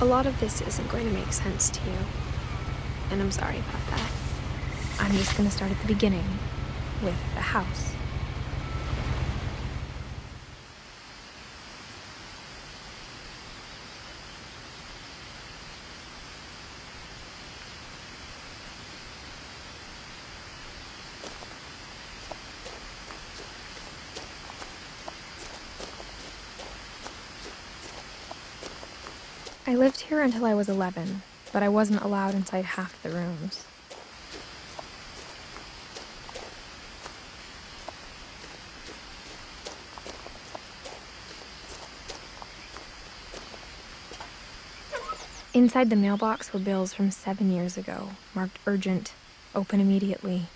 A lot of this isn't going to make sense to you, and I'm sorry about that. I'm just going to start at the beginning, with the house. I lived here until I was 11, but I wasn't allowed inside half the rooms. Inside the mailbox were bills from 7 years ago, marked urgent, open immediately.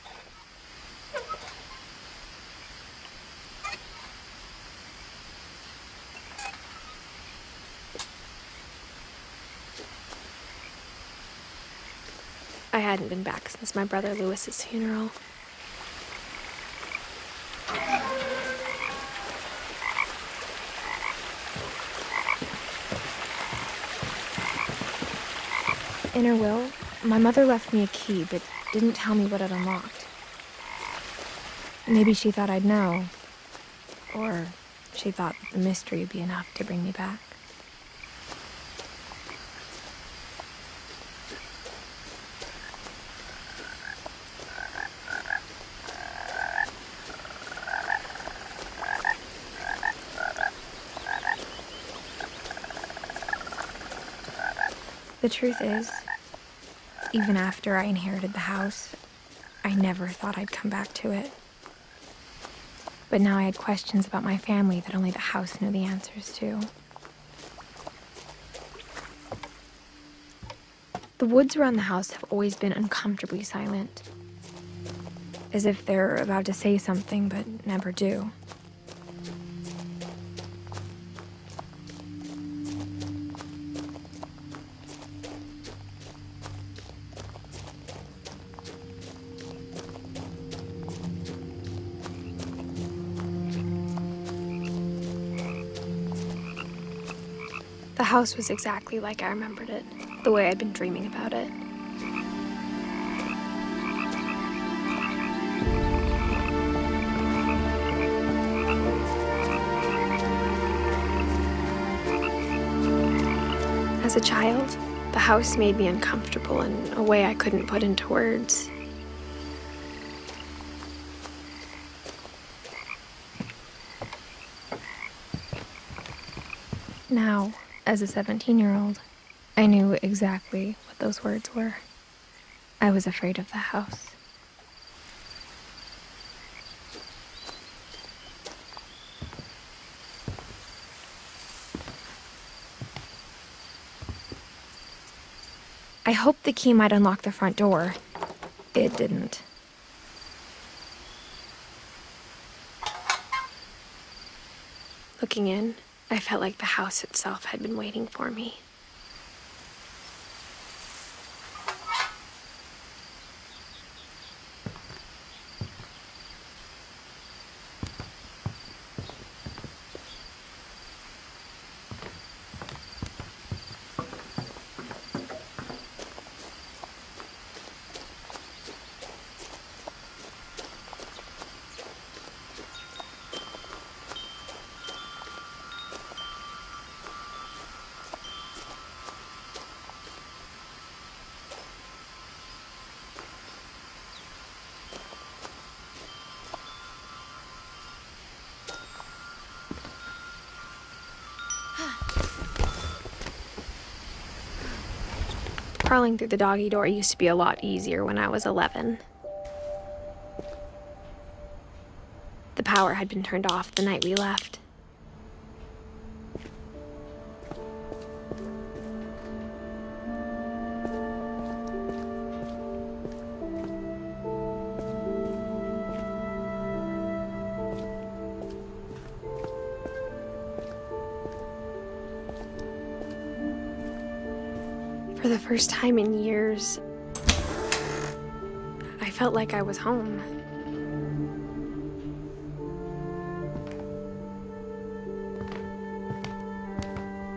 I hadn't been back since my brother Lewis's funeral. In her will, my mother left me a key, but didn't tell me what it unlocked. Maybe she thought I'd know, or she thought that the mystery would be enough to bring me back. The truth is, even after I inherited the house, I never thought I'd come back to it. But now I had questions about my family that only the house knew the answers to. The woods around the house have always been uncomfortably silent, as if they're about to say something but never do. The house was exactly like I remembered it, the way I'd been dreaming about it. As a child, the house made me uncomfortable in a way I couldn't put into words. Now, as a 17-year-old, I knew exactly what those words were. I was afraid of the house. I hoped the key might unlock the front door. It didn't. Looking in, I felt like the house itself had been waiting for me. Crawling through the doggy door used to be a lot easier when I was 11. The power had been turned off the night we left. For the first time in years, I felt like I was home.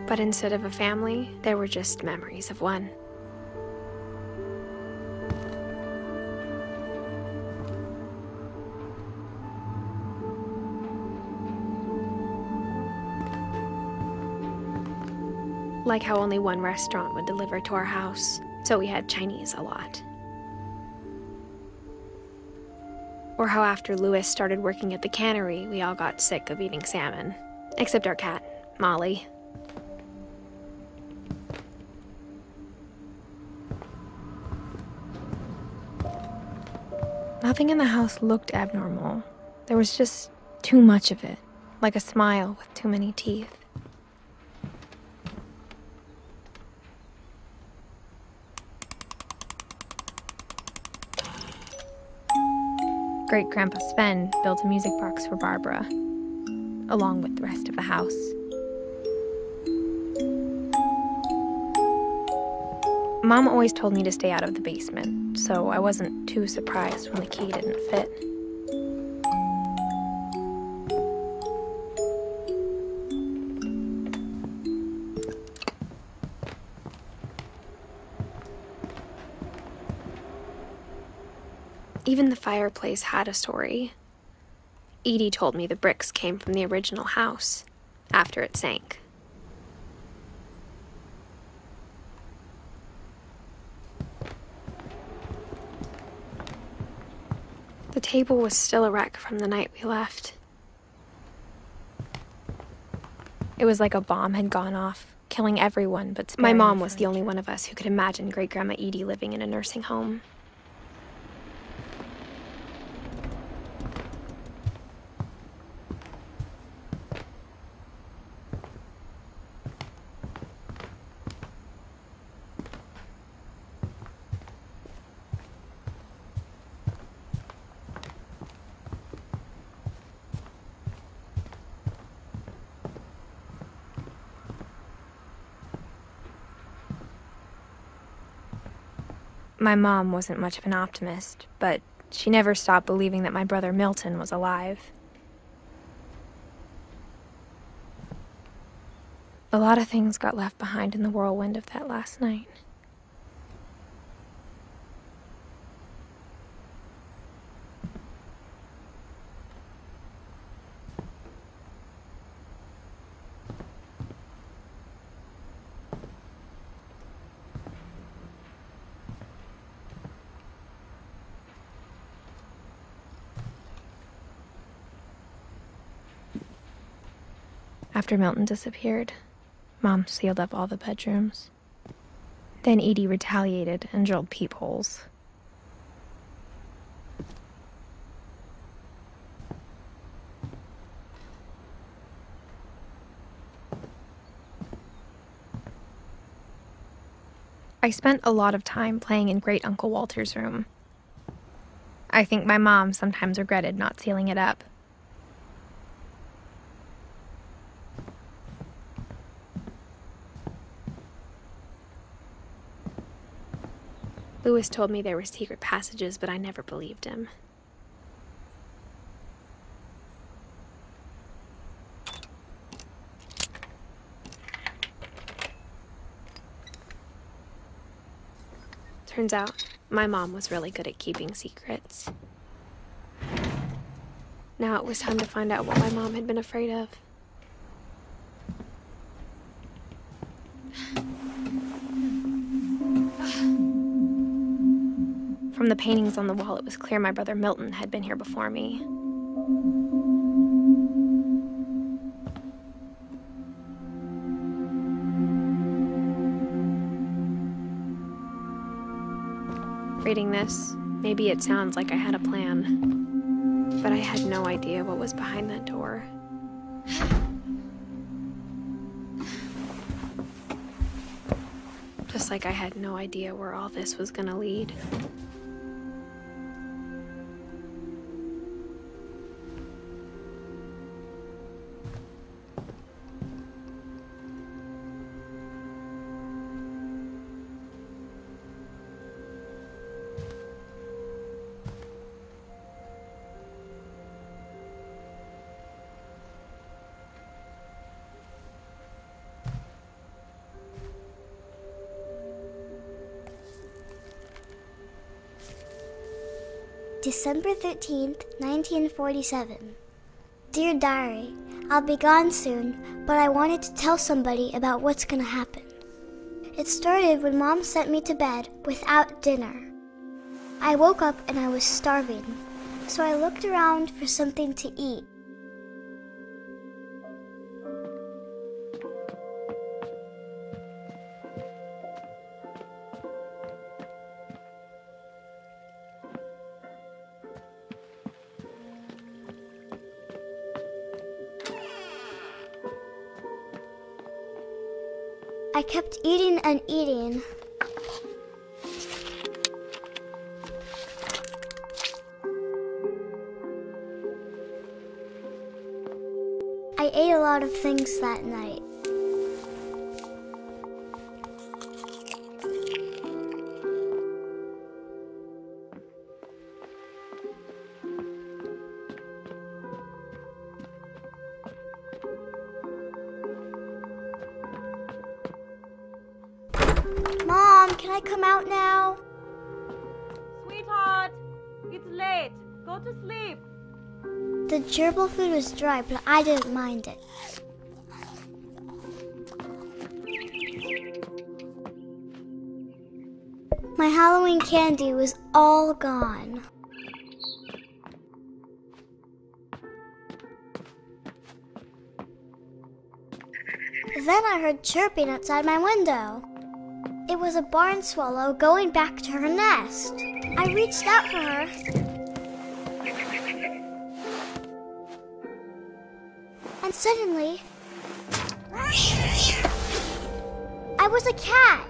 But instead of a family, there were just memories of one. Like how only one restaurant would deliver to our house, so we had Chinese a lot. Or how after Louis started working at the cannery, we all got sick of eating salmon. Except our cat, Molly. Nothing in the house looked abnormal. There was just too much of it, like a smile with too many teeth. Great-Grandpa Sven built a music box for Barbara, along with the rest of the house. Mom always told me to stay out of the basement, so I wasn't too surprised when the key didn't fit. Even the fireplace had a story. Edie told me the bricks came from the original house, after it sank. The table was still a wreck from the night we left. It was like a bomb had gone off, killing everyone but my mom was the only one of us who could imagine Great-Grandma Edie living in a nursing home. My mom wasn't much of an optimist, but she never stopped believing that my brother Milton was alive. A lot of things got left behind in the whirlwind of that last night. After Milton disappeared, Mom sealed up all the bedrooms. Then Edie retaliated and drilled peepholes. I spent a lot of time playing in Great Uncle Walter's room. I think my mom sometimes regretted not sealing it up. Louis told me there were secret passages, but I never believed him. Turns out, my mom was really good at keeping secrets. Now it was time to find out what my mom had been afraid of. From the paintings on the wall, it was clear my brother Milton had been here before me. Reading this, maybe it sounds like I had a plan, but I had no idea what was behind that door. Just like I had no idea where all this was gonna lead. December 13th, 1947. Dear Diary, I'll be gone soon, but I wanted to tell somebody about what's gonna happen. It started when Mom sent me to bed without dinner. I woke up and I was starving, so I looked around for something to eat. I kept eating and eating. I ate a lot of things that night. Mom, can I come out now? Sweetheart, it's late. Go to sleep. The gerbil food was dry, but I didn't mind it. My Halloween candy was all gone. Then I heard chirping outside my window. It was a barn swallow going back to her nest. I reached out for her. And suddenly, I was a cat.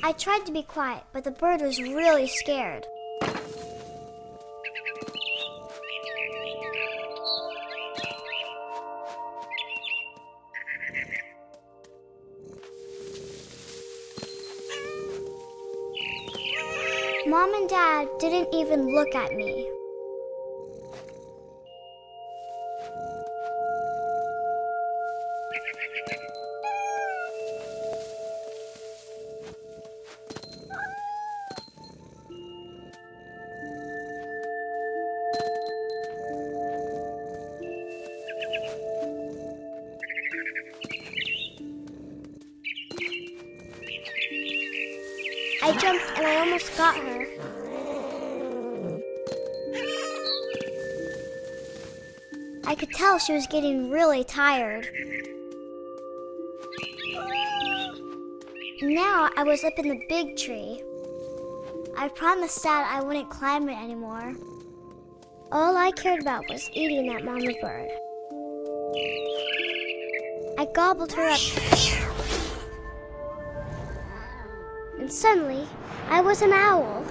I tried to be quiet, but the bird was really scared. Mom and Dad didn't even look at me. I jumped and I almost got her. I could tell she was getting really tired. Now I was up in the big tree. I promised Dad I wouldn't climb it anymore. All I cared about was eating that mama bird. I gobbled her up. And suddenly, I was an owl.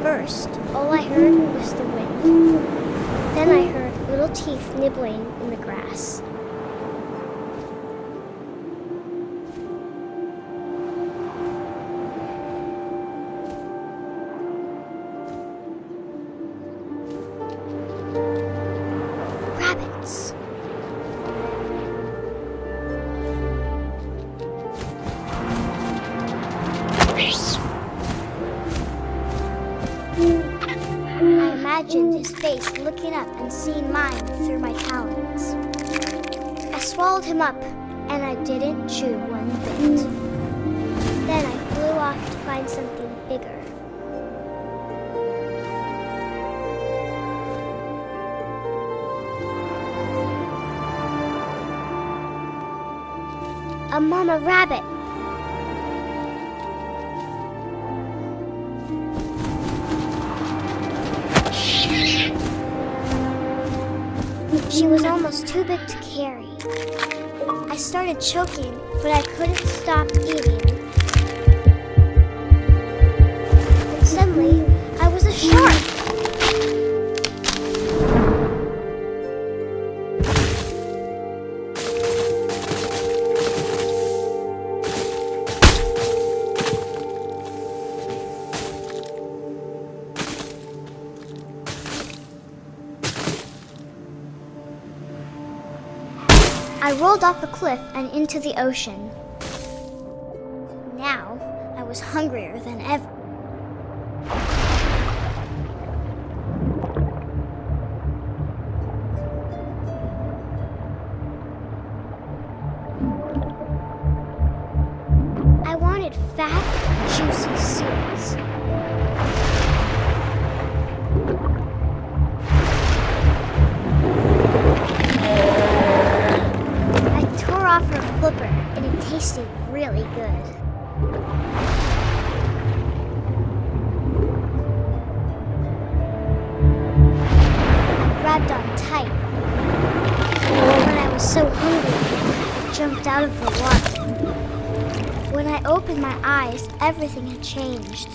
First, all I heard was the wind. Then I heard little teeth nibbling in the grass. Rabbits. I imagined his face looking up and seeing mine through my talons. I swallowed him up, and I didn't chew one bit. Then I flew off to find something bigger. A mama rabbit. She was almost too big to carry. I started choking, but I couldn't stop eating. And suddenly, I was a shark. I rolled off a cliff and into the ocean. Now, I was hungrier than ever. I wanted fat, juicy seals. I tore off her flipper, and it tasted really good. I grabbed on tight. When I was so hungry, I jumped out of the water. When I opened my eyes, everything had changed.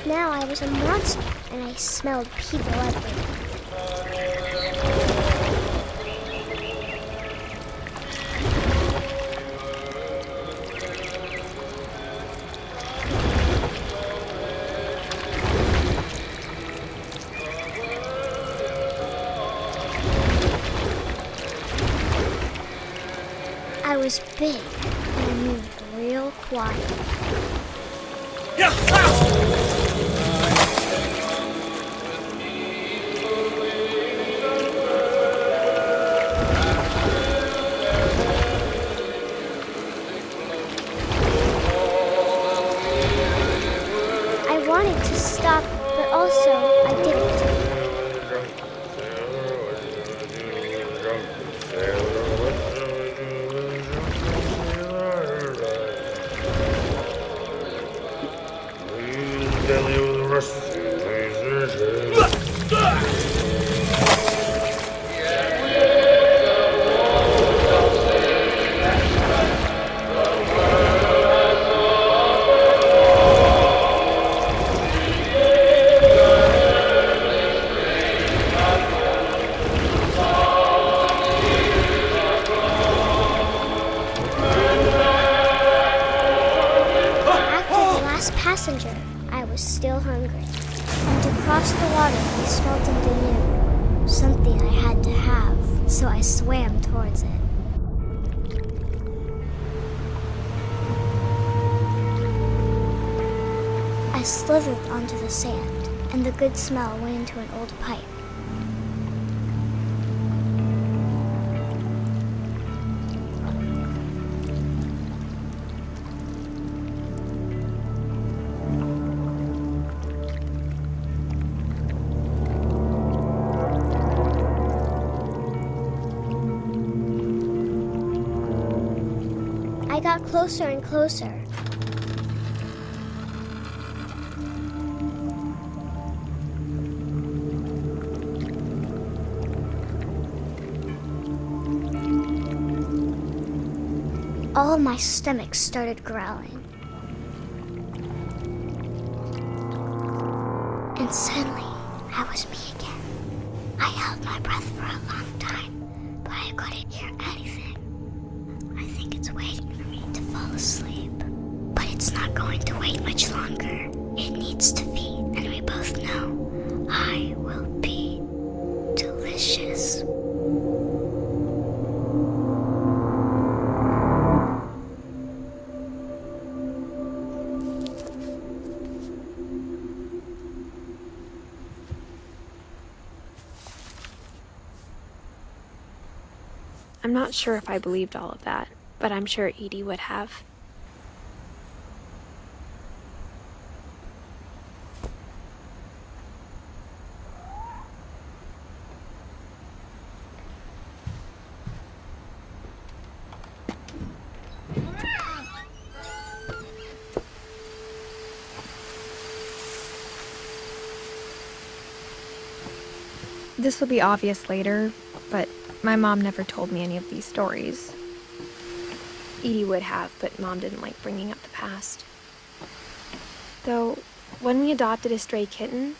Now I was a monster, and I smelled people everywhere. I was big, and I moved real quiet. I wanted to stop, but also I didn't. Passenger, I was still hungry. And to cross the water, I smelled something new. Something I had to have, so I swam towards it. I slithered onto the sand, and the good smell went into an old pipe. I got closer and closer. All my stomach started growling. And suddenly, I was me again. I held my breath for a long time, but I couldn't hear anything. I think it's waiting for me to fall asleep. But it's not going to wait much longer. It needs to feed, and we both know I will be delicious. I'm not sure if I believed all of that, but I'm sure Edie would have. This will be obvious later, but my mom never told me any of these stories. Edie would have, but Mom didn't like bringing up the past. Though, When we adopted a stray kitten,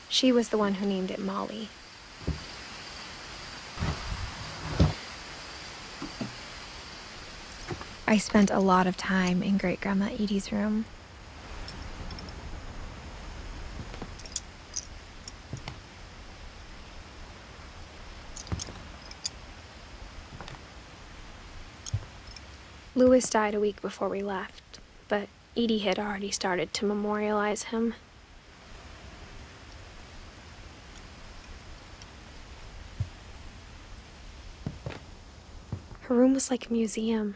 she was the one who named it Molly. I spent a lot of time in Great-Grandma Edie's room. Louis died a week before we left, but Edie had already started to memorialize him. Her room was like a museum.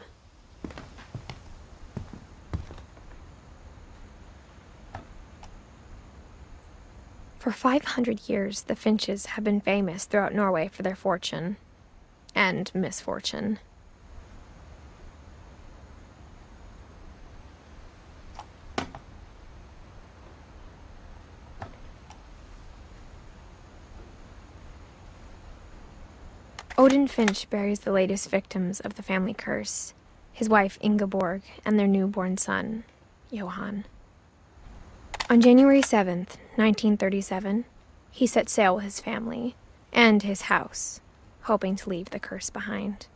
For 500 years, the Finches have been famous throughout Norway for their fortune and misfortune. Odin Finch buries the latest victims of the family curse, his wife Ingeborg and their newborn son, Johan. On January 7th, 1937, he set sail with his family and his house, hoping to leave the curse behind.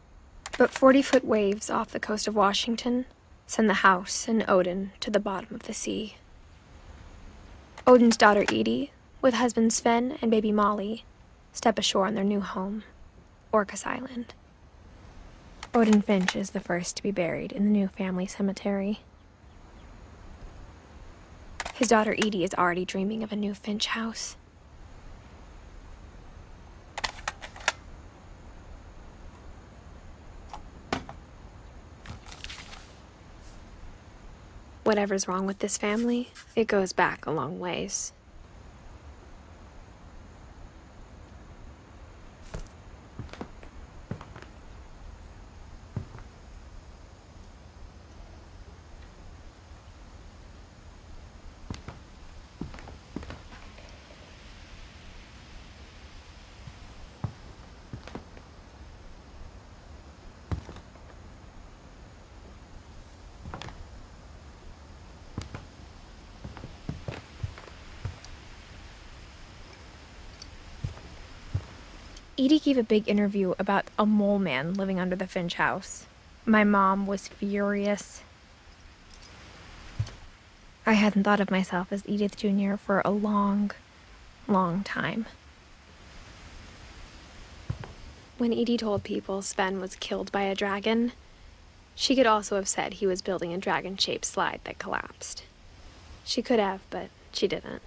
But 40-foot waves off the coast of Washington send the house and Odin to the bottom of the sea. Odin's daughter Edie, with husband Sven and baby Molly, step ashore on their new home, Orcas Island. Odin Finch is the first to be buried in the new family cemetery. His daughter Edie is already dreaming of a new Finch house. Whatever's wrong with this family, it goes back a long ways. Edie gave a big interview about a mole man living under the Finch house. My mom was furious. I hadn't thought of myself as Edith Jr. for a long, long time. When Edie told people Sven was killed by a dragon, she could also have said he was building a dragon-shaped slide that collapsed. She could have, but she didn't.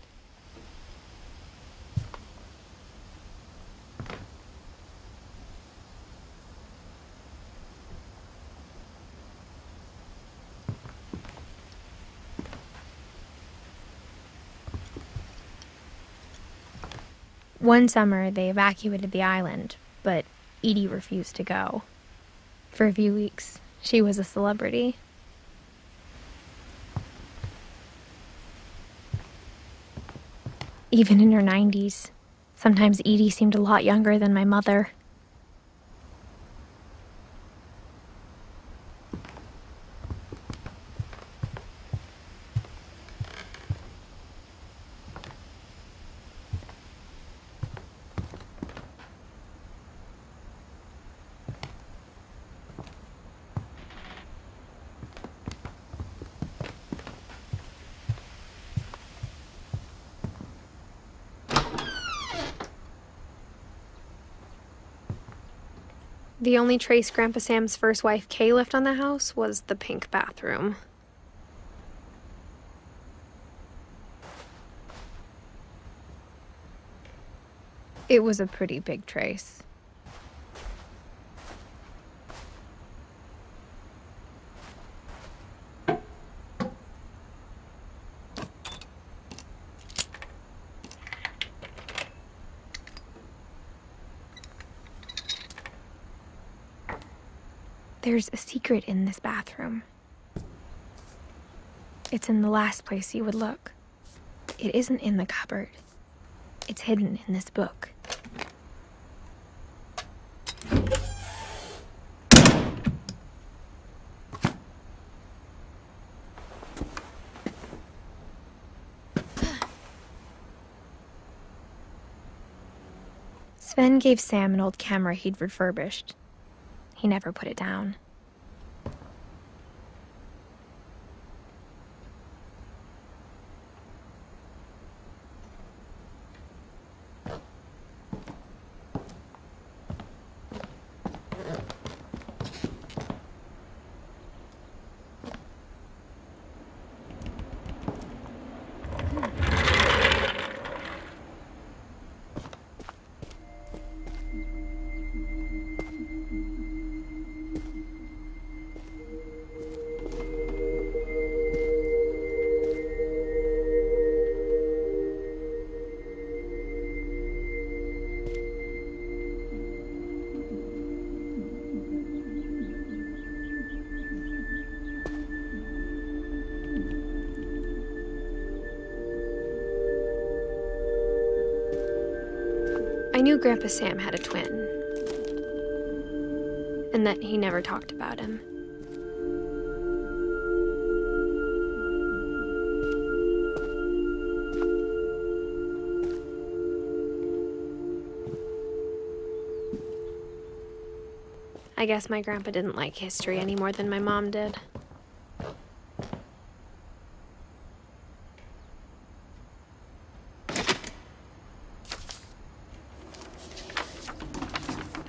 One summer, they evacuated the island, but Edie refused to go. For a few weeks, she was a celebrity. Even in her 90s, sometimes Edie seemed a lot younger than my mother. The only trace Grandpa Sam's first wife, Kay, left on the house was the pink bathroom. It was a pretty big trace. There's a secret in this bathroom. It's in the last place you would look. It isn't in the cupboard. It's hidden in this book. Sven gave Sam an old camera he'd refurbished. He never put it down. I knew Grandpa Sam had a twin, and that he never talked about him. I guess my grandpa didn't like history any more than my mom did.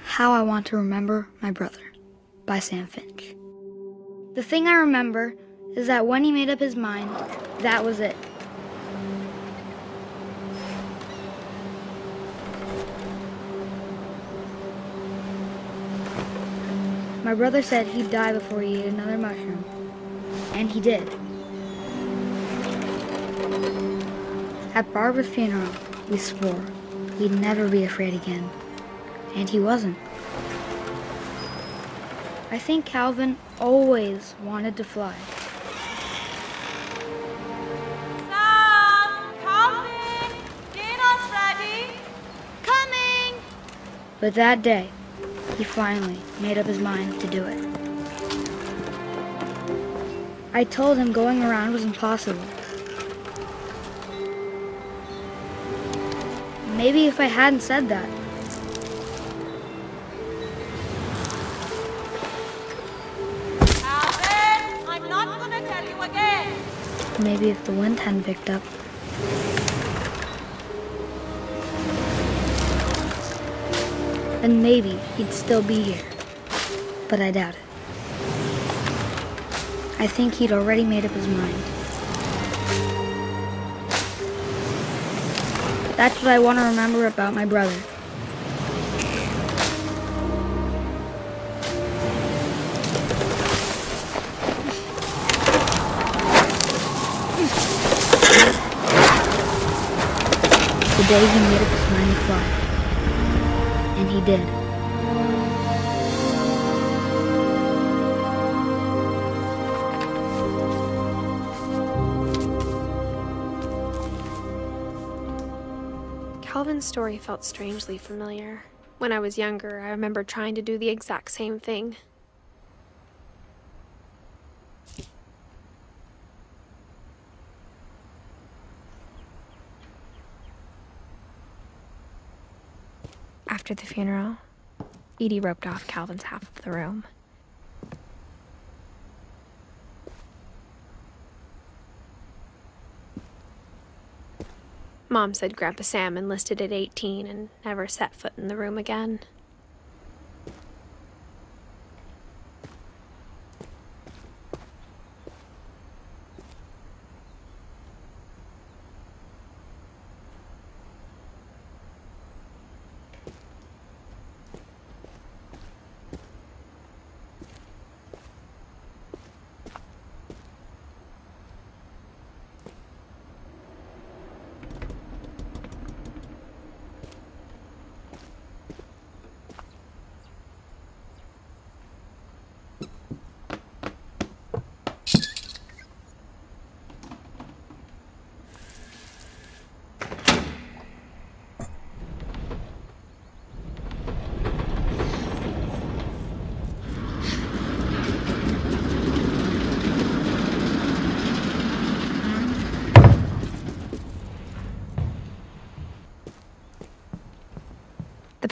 How I Want to Remember My Brother by Sam Finch. The thing I remember is that when he made up his mind, that was it. My brother said he'd die before he ate another mushroom, and he did. At Barbara's funeral, we swore we'd never be afraid again, and he wasn't. I think Calvin always wanted to fly. Sam! Calvin! Dinner's ready! Coming! But that day, he finally made up his mind to do it. I told him going around was impossible. Maybe if I hadn't said that, maybe if the wind hadn't picked up. Then maybe he'd still be here. But I doubt it. I think he'd already made up his mind. That's what I want to remember about my brother. The day he made up his mind to fly. And he did. Calvin's story felt strangely familiar. When I was younger, I remember trying to do the exact same thing. After the funeral, Edie roped off Calvin's half of the room. Mom said Grandpa Sam enlisted at 18 and never set foot in the room again.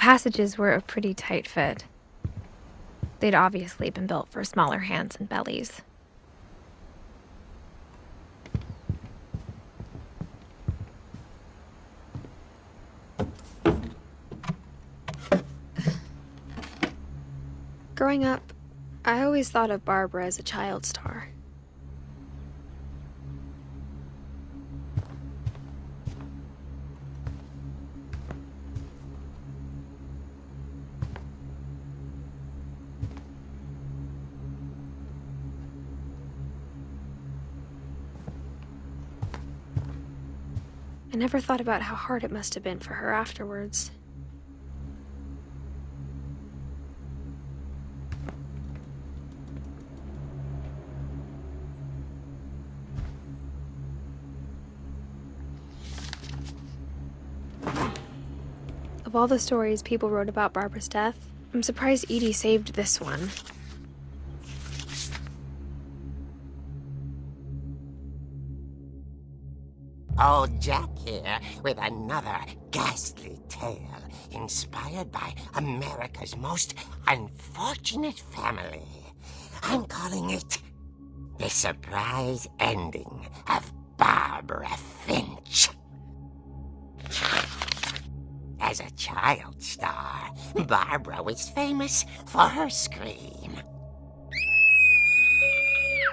passages were a pretty tight fit. They'd obviously been built for smaller hands and bellies. Growing up, I always thought of Barbara as a child star. I never thought about how hard it must have been for her afterwards. Of all the stories people wrote about Barbara's death, I'm surprised Edie saved this one. Old Jack here with another ghastly tale inspired by America's most unfortunate family. I'm calling it The Surprise Ending of Barbara Finch. As a child star, Barbara was famous for her scream.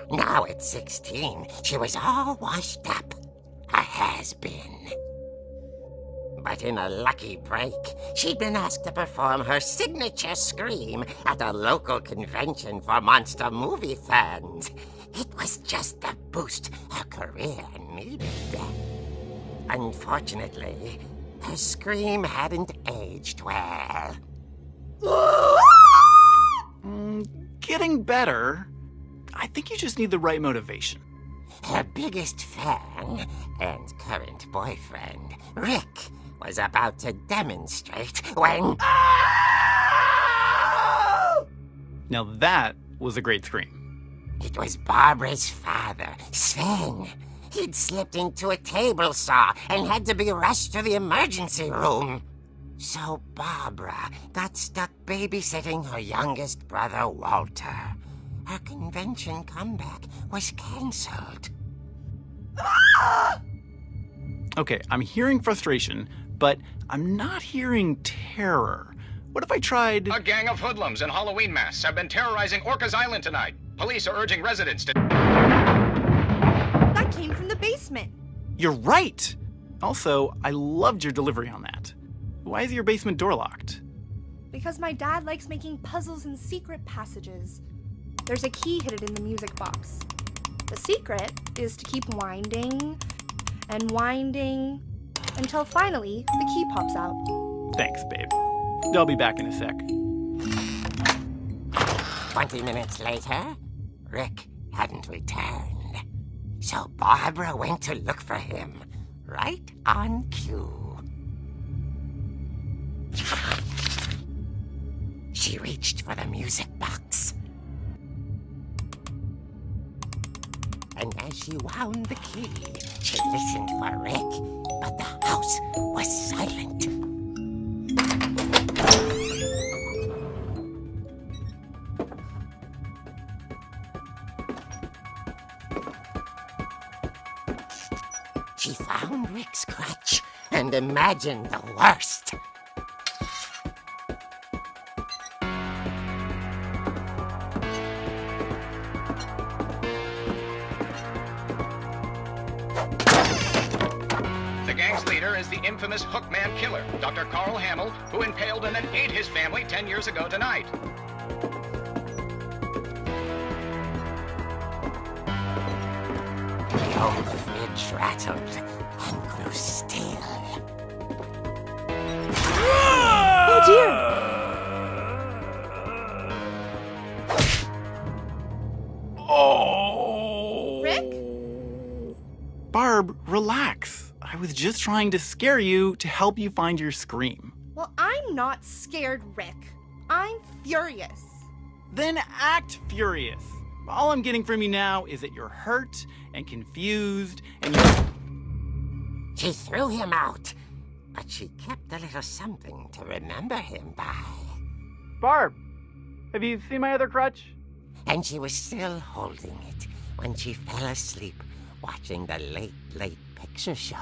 Now at 16, she was all washed up. A has-been. But in a lucky break, she'd been asked to perform her signature scream at a local convention for monster movie fans. It was just the boost her career needed. Unfortunately, her scream hadn't aged well. Getting better. I think you just need the right motivation. Her biggest fan and current boyfriend, Rick, was about to demonstrate when... Now that was a great scream. It was Barbara's father, Sven. He'd slipped into a table saw and had to be rushed to the emergency room. So Barbara got stuck babysitting her youngest brother, Walter. Her convention comeback was cancelled. Okay, I'm hearing frustration, but I'm not hearing terror. What if I tried... A gang of hoodlums in Halloween masks have been terrorizing Orcas Island tonight. Police are urging residents to... That came from the basement. You're right! Also, I loved your delivery on that. Why is your basement door locked? Because my dad likes making puzzles and secret passages. There's a key hidden in the music box. The secret is to keep winding and winding until finally the key pops out. Thanks, babe. I'll be back in a sec. 20 minutes later, Rick hadn't returned. So Barbara went to look for him, right on cue. She reached for the music box. And as she wound the key, she listened for Rick, but the house was silent. She found Rick's crutch and imagined the worst. The gang's leader is the infamous Hookman killer, Dr. Carl Hamill, who impaled and then ate his family 10 years ago tonight. The old fridge rattled and grew still. Oh dear! Oh! Rick? Barb, relax. I was just trying to scare you to help you find your scream. Well, I'm not scared, Rick. I'm furious. Then act furious. All I'm getting from you now is that you're hurt and confused and you're... She threw him out, but she kept a little something to remember him by. Barb, have you seen my other crutch? And she was still holding it when she fell asleep watching the late picture show.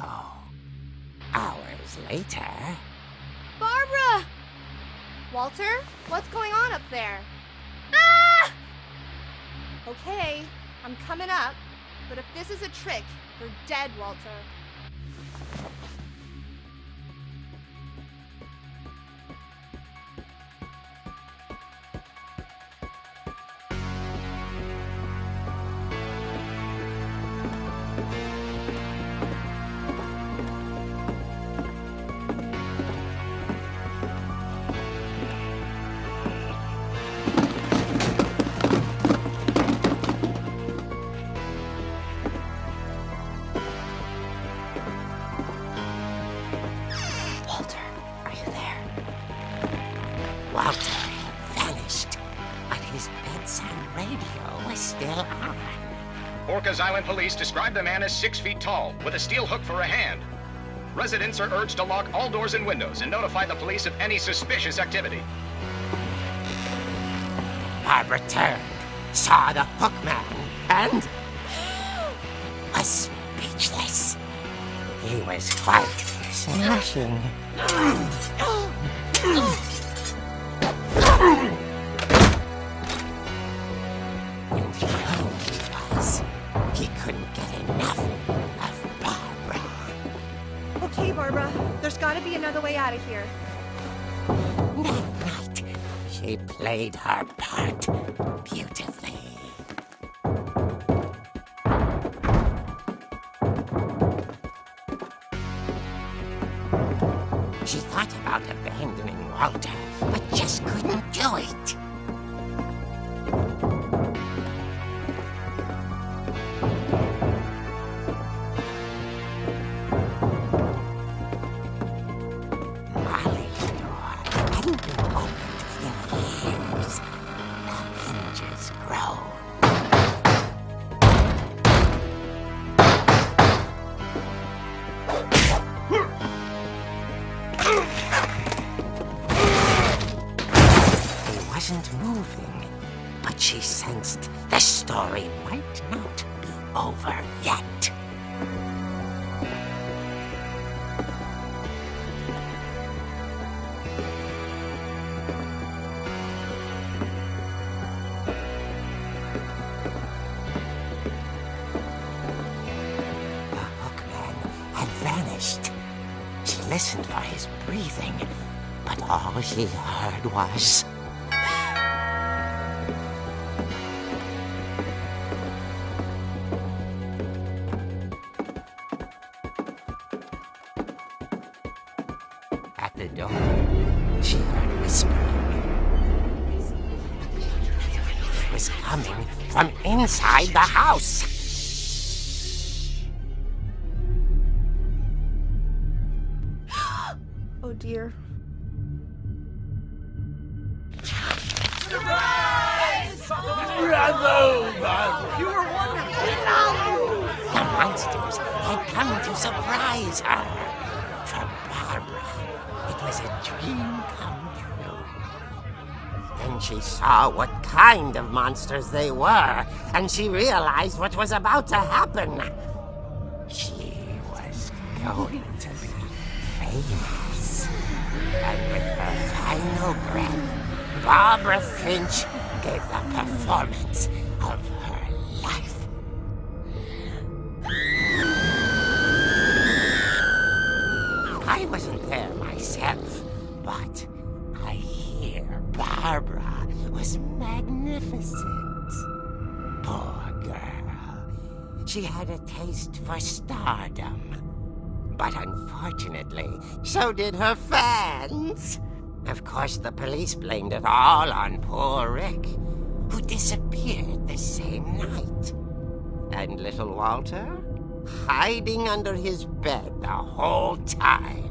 Hours later... Barbara! Walter, what's going on up there? Ah! Okay, I'm coming up, but if this is a trick, you're dead, Walter. Walter had vanished, but his bedside radio was still on. Orcas Island police describe the man as 6 feet tall, with a steel hook for a hand. Residents are urged to lock all doors and windows and notify the police of any suspicious activity. Barbara turned, saw the hook man, and was speechless. He was quite smashing. And he was. He couldn't get enough of Barbara. Okay, Barbara, there's gotta be another way out of here. That night, she played her part beautifully. She thought about abandoning Walter, but just couldn't do it. Molly's door hadn't been opened in years. The hinges groaned. He wasn't moving, but she sensed the story might not be over yet. The hookman had vanished. She listened for his breathing, but all she heard was... At the door, she heard whispering. It was coming from inside the house. Oh dear. The monsters had come to surprise her. For Barbara, it was a dream come true. Then she saw what kind of monsters they were, and she realized what was about to happen. She was going to be famous. And with her final breath, Barbara Finch gave the performance of her life. I wasn't there myself, but I hear Barbara was magnificent. Poor girl. She had a taste for stardom. But unfortunately, so did her fans. Of course, the police blamed it all on poor Rick, who disappeared the same night. And little Walter? Hiding under his bed the whole time.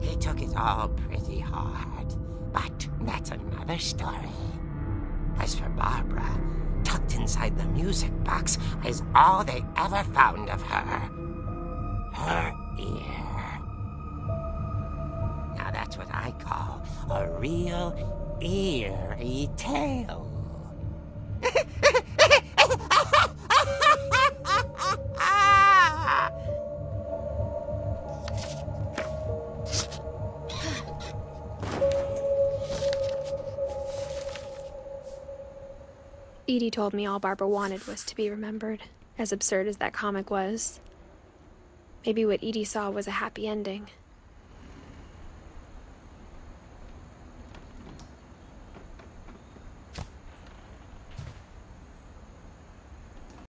He took it all pretty hard, but that's another story. As for Barbara, tucked inside the music box is all they ever found of her. Her ear. I call a real eerie tale. Edie told me all Barbara wanted was to be remembered, as absurd as that comic was. Maybe what Edie saw was a happy ending.